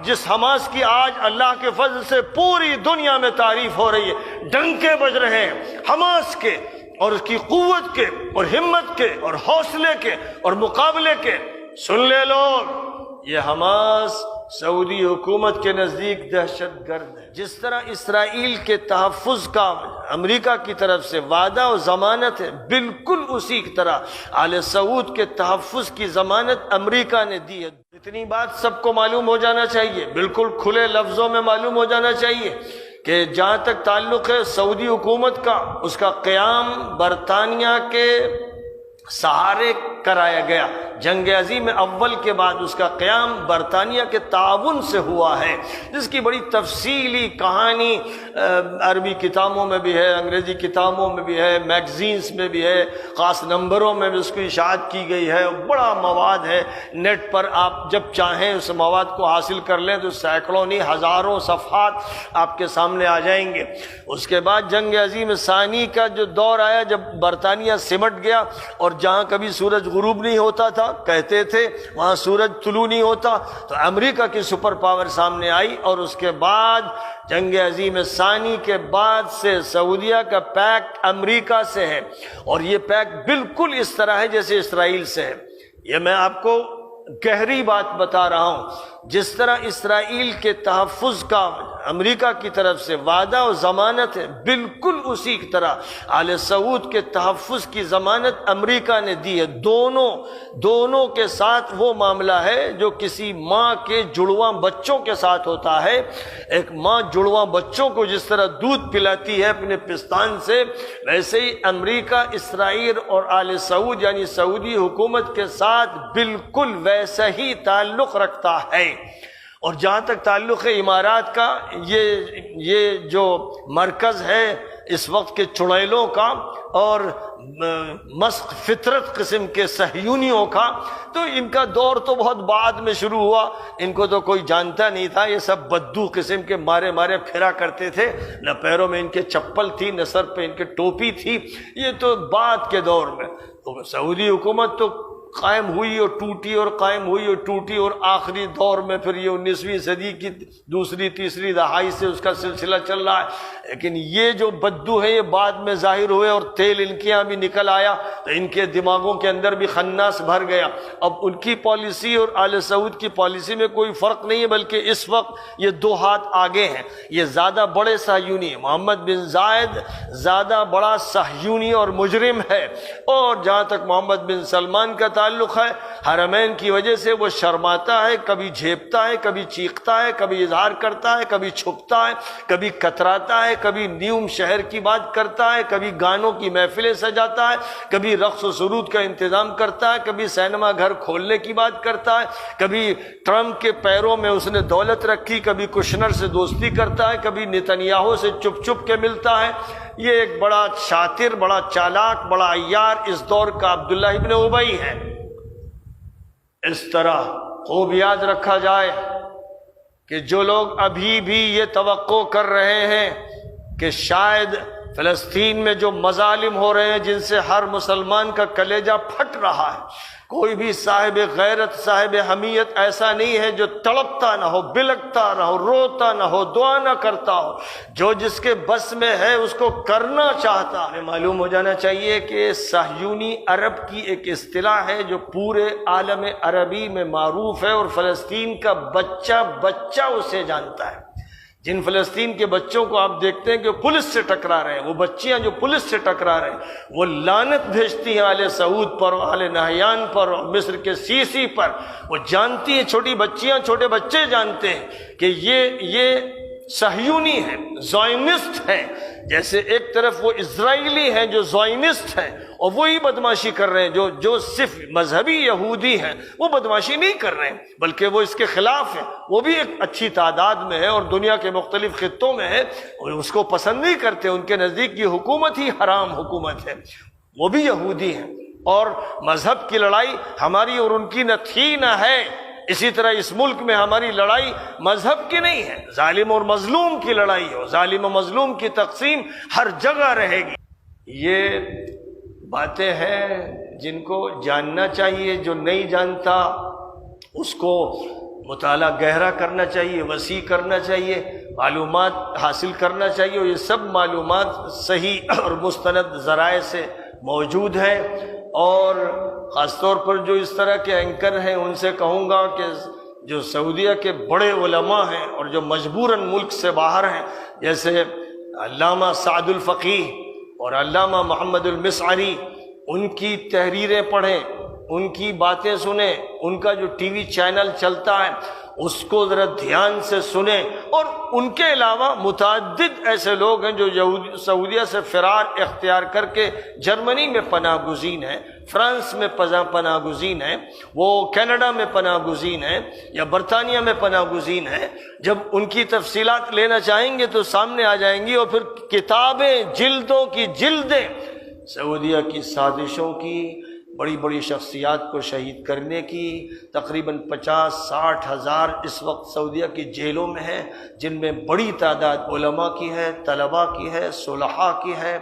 جس حماس کی آج اللہ کے فضل سے پوری دنیا میں تعریف ہو رہی ہے، ڈنکے بج رہے ہیں حماس کے اور اس کی قوت کے اور ہمت کے اور حوصلے کے اور مقابلے کے۔ سن لے لوگ، یہ حماس سعودی حکومت کے نزدیک دہشت گرد ہے۔ جس طرح اسرائیل کے تحفظ کا امریکہ کی طرف سے وعدہ و ضمانت ہے، بالکل اسی طرح آل سعود کے تحفظ کی ضمانت امریکہ نے دی ہے۔ اتنی بات سب کو معلوم ہو جانا چاہیے، بالکل کھلے لفظوں میں معلوم ہو جانا چاہیے کہ جہاں تک تعلق ہے سعودی حکومت کا، اس کا قیام برطانیہ کے سہارے کرایا گیا۔ جنگ عظیم اول کے بعد اس کا قیام برطانیہ کے تعاون سے ہوا ہے، جس کی بڑی تفصیلی کہانی عربی کتابوں میں بھی ہے، انگریزی کتابوں میں بھی ہے، میگزینز میں بھی ہے، خاص نمبروں میں بھی اس کی اشاعت کی گئی ہے۔ بڑا مواد ہے، نیٹ پر آپ جب چاہیں اس مواد کو حاصل کر لیں تو سینکڑوں نہیں ہزاروں صفحات آپ کے سامنے آ جائیں گے۔ اس کے بعد جنگ عظیم ثانی کا جو دور آیا، جب برطانیہ سمٹ گیا اور جہاں کبھی سورج غروب نہیں ہوتا تھا کہتے تھے وہاں سورج طلوع نہیں ہوتا، تو امریکہ کی سپر پاور سامنے آئی، اور اس کے بعد جنگ عظیم ثانی کے بعد سے سعودیہ کا پیکٹ امریکہ سے ہے، اور یہ پیکٹ بالکل اس طرح ہے جیسے اسرائیل سے ہے۔ یہ میں آپ کو گہری بات بتا رہا ہوں، جس طرح اسرائیل کے تحفظ کا امریکہ کی طرف سے وعدہ و ضمانت ہے، بالکل اسی طرح آل سعود کے تحفظ کی ضمانت امریکہ نے دی ہے۔ دونوں کے ساتھ وہ معاملہ ہے جو کسی ماں کے جڑواں بچوں کے ساتھ ہوتا ہے۔ ایک ماں جڑواں بچوں کو جس طرح دودھ پلاتی ہے اپنے پستان سے، ویسے ہی امریکہ اسرائیل اور آل سعود یعنی سعودی حکومت کے ساتھ بالکل ویسا ہی تعلق رکھتا ہے۔ اور جہاں تک تعلق ہے امارات کا، یہ جو مرکز ہے اس وقت کے چڑیلوں کا اور مسخ فطرت قسم کے صہیونیوں کا، تو ان کا دور تو بہت بعد میں شروع ہوا، ان کو تو کوئی جانتا نہیں تھا، یہ سب بدو قسم کے مارے پھرا کرتے تھے، نہ پیروں میں ان کے چپل تھی نہ سر پہ ان کے ٹوپی تھی، یہ تو بعد کے دور میں۔ تو سعودی حکومت تو قائم ہوئی اور ٹوٹی اور قائم ہوئی اور ٹوٹی، اور آخری دور میں پھر یہ 19ویں صدی کی دوسری تیسری دہائی سے اس کا سلسلہ چل رہا ہے۔ لیکن یہ جو بدو ہیں یہ بعد میں ظاہر ہوئے، اور تیل ان کے یہاں بھی نکل آیا تو ان کے دماغوں کے اندر بھی خناس بھر گیا۔ اب ان کی پالیسی اور آل سعود کی پالیسی میں کوئی فرق نہیں ہے، بلکہ اس وقت یہ دو ہاتھ آگے ہیں، یہ زیادہ بڑے صہیونی ہیں۔ محمد بن زائد زیادہ بڑا صہیونی اور مجرم ہے، اور جہاں تک محمد بن سلمان کا تعلق ہے، حرمین کی وجہ سے وہ شرماتا ہے، کبھی جھیپتا ہے، کبھی چیختا ہے، کبھی اظہار کرتا ہے، کبھی چھپتا ہے، کبھی کتراتا ہے، کبھی نیوم شہر کی بات کرتا ہے، کبھی گانوں کی محفلیں سجاتا ہے، کبھی رقص و سرود کا انتظام کرتا ہے، کبھی سینما گھر کھولنے کی بات کرتا ہے، کبھی ٹرمپ کے پیروں میں اس نے دولت رکھی، کبھی کشنر سے دوستی کرتا ہے، کبھی نتنیاہو سے چپ کے ملتا ہے۔ یہ ایک بڑا شاطر، بڑا چالاک، بڑا عیار اس دور کا عبداللہ ابن ابی ہے۔ اس طرح خوب یاد رکھا جائے کہ جو لوگ ابھی بھی یہ توقع کر رہے ہیں کہ شاید فلسطین میں جو مظالم ہو رہے ہیں جن سے ہر مسلمان کا کلیجہ پھٹ رہا ہے، کوئی بھی صاحب غیرت، صاحب حمیت ایسا نہیں ہے جو تڑپتا نہ ہو، بلکتا نہ ہو، روتا نہ ہو، دعا نہ کرتا ہو۔ جو جس کے بس میں ہے اس کو کرنا چاہتا ہے۔ معلوم ہو جانا چاہیے کہ صہیونی عرب کی ایک اصطلاح ہے جو پورے عالم عربی میں معروف ہے، اور فلسطین کا بچہ اسے جانتا ہے۔ جن فلسطین کے بچوں کو آپ دیکھتے ہیں کہ پولیس سے ٹکرا رہے ہیں، وہ بچیاں جو پولیس سے ٹکرا رہے ہیں، وہ لعنت بھیجتی ہیں آل سعود پر، آل نہیان پر، اور مصر کے سیسی پر۔ وہ جانتی ہیں، چھوٹی بچیاں، چھوٹے بچے جانتے ہیں کہ یہ صہیونی ہے، زائنسٹ ہے۔ جیسے ایک طرف وہ اسرائیلی ہیں جو زائنسٹ ہیں اور وہی بدماشی کر رہے ہیں، جو صرف مذہبی یہودی ہیں وہ بدماشی نہیں کر رہے ہیں بلکہ وہ اس کے خلاف ہیں، وہ بھی ایک اچھی تعداد میں ہے اور دنیا کے مختلف خطوں میں ہے، اور اس کو پسند نہیں کرتے، ان کے نزدیک یہ حکومت ہی حرام حکومت ہے، وہ بھی یہودی ہیں۔ اور مذہب کی لڑائی ہماری اور ان کی نہ تھی نہ ہے۔ اسی طرح اس ملک میں ہماری لڑائی مذہب کی نہیں ہے، ظالم اور مظلوم کی لڑائی ہے، ظالم و مظلوم کی تقسیم ہر جگہ رہے گی۔ یہ باتیں ہیں جن کو جاننا چاہیے، جو نہیں جانتا اس کو مطالعہ گہرا کرنا چاہیے، وسیع کرنا چاہیے، معلومات حاصل کرنا چاہیے، اور یہ سب معلومات صحیح اور مستند ذرائع سے موجود ہیں۔ اور خاص طور پر جو اس طرح کے اینکر ہیں ان سے کہوں گا کہ جو سعودیہ کے بڑے علماء ہیں اور جو مجبوراً ملک سے باہر ہیں، جیسے علامہ سعد الفقیہ اور علامہ محمد المسعری، ان کی تحریریں پڑھیں، ان کی باتیں سنیں، ان کا جو ٹی وی چینل چلتا ہے اس کو ذرا دھیان سے سنیں۔ اور ان کے علاوہ متعدد ایسے لوگ ہیں جو سعودیہ سے فرار اختیار کر کے جرمنی میں پناہ گزین ہیں، فرانس میں پناہ گزین ہیں، وہ کینیڈا میں پناہ گزین ہیں یا برطانیہ میں پناہ گزین ہیں۔ جب ان کی تفصیلات لینا چاہیں گے تو سامنے آ جائیں گی، اور پھر کتابیں جلدوں کی جلدیں سعودیہ کی سازشوں کی، بڑی بڑی شخصیات کو شہید کرنے کی، تقریباً 50-60 ہزار اس وقت سعودیہ کی جیلوں میں ہیں، جن میں بڑی تعداد علماء کی ہے، طلباء کی ہے، صلحاء کی ہے۔